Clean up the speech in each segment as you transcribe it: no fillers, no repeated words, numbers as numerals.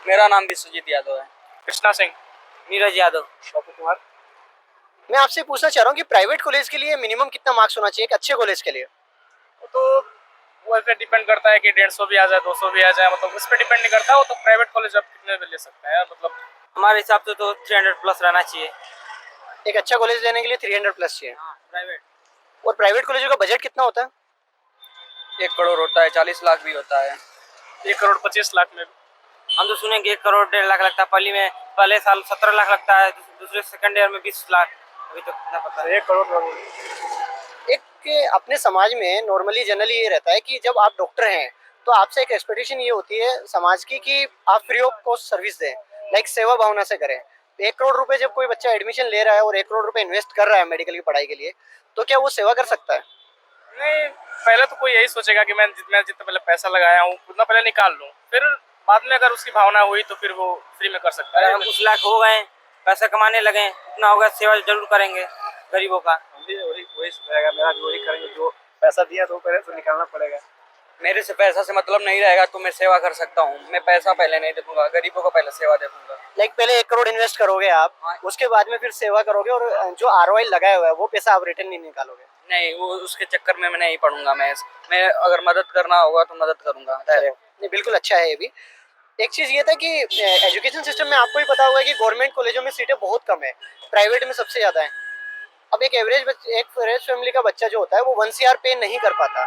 मेरा नाम विश्वजीत यादव है। कृष्णा सिंह। नीरज यादव। शोभू कुमार। मैं आपसे पूछना चाह रहा हूँ कि प्राइवेट कॉलेज के लिए मिनिमम कितना मार्क्स होना चाहिए एक अच्छे कॉलेज के लिए? तो वो ऐसे डिपेंड करता है कि 150 भी आ जाए 200 भी आ जाए, मतलब उस पर डिपेंड नहीं करता। वो तो प्राइवेट कॉलेज आप कितने भी ले सकते हैं, मतलब हमारे हिसाब से तो 300 प्लस रहना चाहिए। एक अच्छा कॉलेज लेने के लिए 300 प्लस चाहिए। प्राइवेट। और प्राइवेट कॉलेजों का बजट कितना होता है? 1 करोड़ होता है, 40 लाख भी होता है। 1 करोड़ 25 लाख में। हम तो सुने कि 1 करोड़ 1.5 लाख लगता है। पहले साल 17 लाख लगता है, दूसरे सेकंड ईयर में 20 लाख। अभी तो कितना पता है। 1 करोड़। एक अपने समाज में नॉर्मली जनरली ये रहता है कि जब आप डॉक्टर हैं तो आपसे एक एक्सपेक्टेशन ये होती है समाज की कि आप फ्री ऑफ कॉस्ट सर्विस दें, लाइक सेवा भावना से करें। 1 करोड़ रुपए जब कोई बच्चा एडमिशन ले रहा है और 1 करोड़ रुपए इन्वेस्ट कर रहा है मेडिकल की पढ़ाई के लिए, तो क्या वो सेवा कर सकता है? नहीं, पहले तो कोई यही सोचेगा कि मैं जितना पहले पैसा लगाया हूँ उतना पहले निकाल लूँ, फिर बाद में अगर उसकी भावना हुई तो फिर वो फ्री में कर सकता अगर है। हम कुछ लाख हो गए, पैसा कमाने लगे, इतना होगा सेवा जरूर करेंगे गरीबों का। वही रहेगा, मेरा भी वही करेंगे। जो पैसा दिया तो पहले तो निकालना पड़ेगा। मेरे से पैसा से मतलब नहीं रहेगा तो मैं सेवा कर सकता हूँ। मैं पैसा पहले नहीं देखूंगा, गरीबों को पहले सेवा देखूंगा। लाइक पहले 1 करोड़ इन्वेस्ट करोगे आप, उसके बाद में फिर सेवा करोगे और जो ROI लगाया हुआ है वो पैसा आप रिटर्न नहीं निकालोगे। नहीं, वो उसके चक्कर में मैं नहीं पढ़ूंगा। मैं अगर मदद करना होगा तो मदद करूंगा डायरेक्ट। नहीं, बिल्कुल अच्छा है ये भी। एक चीज़ ये था कि एजुकेशन सिस्टम में आपको भी पता होगा कि गवर्नमेंट कॉलेजों में सीटें बहुत कम है, प्राइवेट में सबसे ज़्यादा है। अब एक एवरेज फैमिली का बच्चा जो होता है वो 1 CR पे नहीं कर पाता।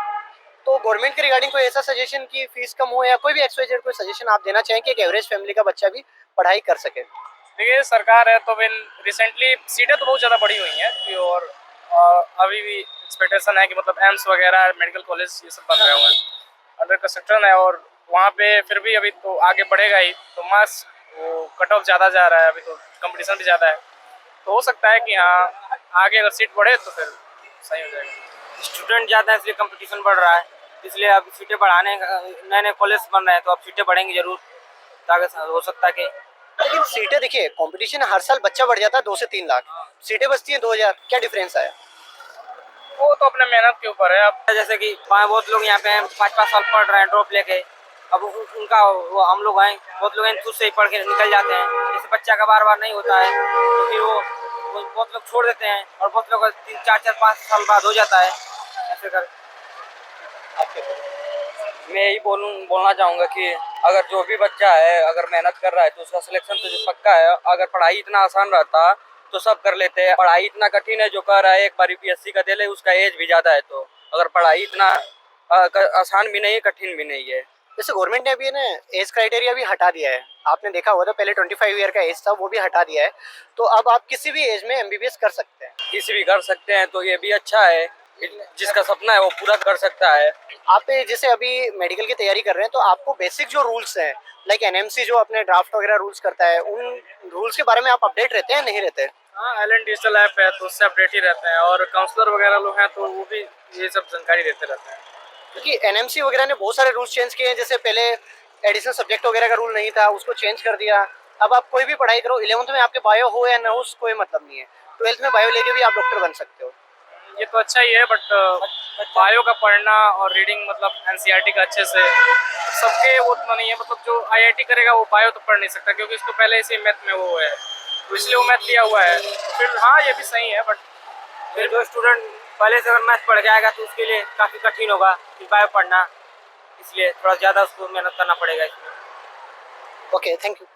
तो गवर्नमेंट के रिगार्डिंग कोई ऐसा सजेशन कि फीस कम हो या कोई भी XYZ कोई सजेशन आप देना चाहें कि एक एवरेज फैमिली का बच्चा भी पढ़ाई कर सके? देखिए, सरकार है तो रिसेंटली सीटें तो बहुत ज़्यादा बढ़ी हुई हैं और अभी भी एक्सपेक्टेशन है कि मतलब एम्स वगैरह मेडिकल कॉलेज ये सब बन रहे हुए हैं, अंडर कंस्ट्रक्शन है। और वहाँ पे फिर भी अभी तो आगे बढ़ेगा ही, तो मास वो कट ऑफ ज़्यादा जा रहा है, अभी तो कंपटीशन भी ज़्यादा है। तो हो सकता है कि हाँ, आगे अगर सीट बढ़े तो फिर सही हो जाएगा। स्टूडेंट ज़्यादा है इसलिए कंपटीशन बढ़ रहा है, इसलिए अब सीटें बढ़ाने, नए नए कॉलेज बन रहे हैं तो अब सीटें बढ़ेंगी जरूर। ताकि हो सकता है कि लेकिन सीटें देखिए, कंपटीशन हर साल बच्चा बढ़ जाता है 2 से 3 लाख, सीटें बचती हैं 2000, क्या डिफरेंस आया? वो तो अपने मेहनत के ऊपर है। अब जैसे कि बहुत लोग यहाँ पे 5-5 साल पढ़ रहे हैं ड्रॉप लेके। अब उनका वो हम लोग आए, बहुत लोग खुद से ही पढ़ के निकल जाते हैं। जैसे बच्चा का बार बार नहीं होता है तो फिर वो बहुत लोग छोड़ देते हैं और बहुत लोग 3-4-5 साल बाद हो जाता है ऐसे कर। मैं यही बोलना चाहूँगा कि अगर जो भी बच्चा है अगर मेहनत कर रहा है तो उसका सिलेक्शन तो पक्का है। अगर पढ़ाई इतना आसान रहता तो सब कर लेते हैं। पढ़ाई इतना कठिन है, जो कर रहा है एक बार UPSC का दे ले, उसका एज भी ज़्यादा है। तो अगर पढ़ाई इतना आसान भी नहीं है, कठिन भी नहीं है। जैसे गवर्नमेंट ने अभी ना एज क्राइटेरिया भी हटा दिया है, आपने देखा होगा, तो पहले 25 ईयर का एज था वो भी हटा दिया है। तो अब आप किसी भी एज में MBBS कर सकते हैं। किसी भी कर सकते हैं तो ये भी अच्छा है। जिसका सपना है वो पूरा कर सकता है। आप जैसे अभी मेडिकल की तैयारी कर रहे हैं तो आपको बेसिक जो रूल्स हैं, लाइक NMC जो अपने ड्राफ्ट वगैरह रूल्स करता है, उन रूल्स के बारे में आप अपडेट रहते हैं नहीं रहते? हाँ, एलन डिजिटल ऐप है तो उससे अपडेट ही रहते हैं, और काउंसलर वगैरह लोग हैं तो वो भी ये सब जानकारी देते रहते हैं। क्योंकि NMC वगैरह ने बहुत सारे रूल्स चेंज किए हैं। जैसे पहले एडिशनल सब्जेक्ट वगैरह का रूल नहीं था, उसको चेंज कर दिया। अब आप कोई भी पढ़ाई करो, 11th में आपके बायो हो या ना हो उसको कोई मतलब नहीं है, 12th में बायो लेके भी आप डॉक्टर बन सकते हो। ये तो अच्छा ही है, बट बायो का पढ़ना और रीडिंग मतलब NCERT का अच्छे से सबके वो उतना नहीं है। मतलब जो IIT करेगा वो बायो तो पढ़ नहीं सकता, क्योंकि उसको पहले इसी मैथ में वो है, तो इसलिए वो मैथ लिया हुआ है। फिर हाँ, ये भी सही है, बट फिर जो स्टूडेंट पहले से अगर मैथ पढ़ के आएगा तो उसके लिए काफ़ी कठिन होगा फिर बायो पढ़ना, इसलिए थोड़ा ज़्यादा उसको मेहनत करना पड़ेगा इसमें। Okay, thank you.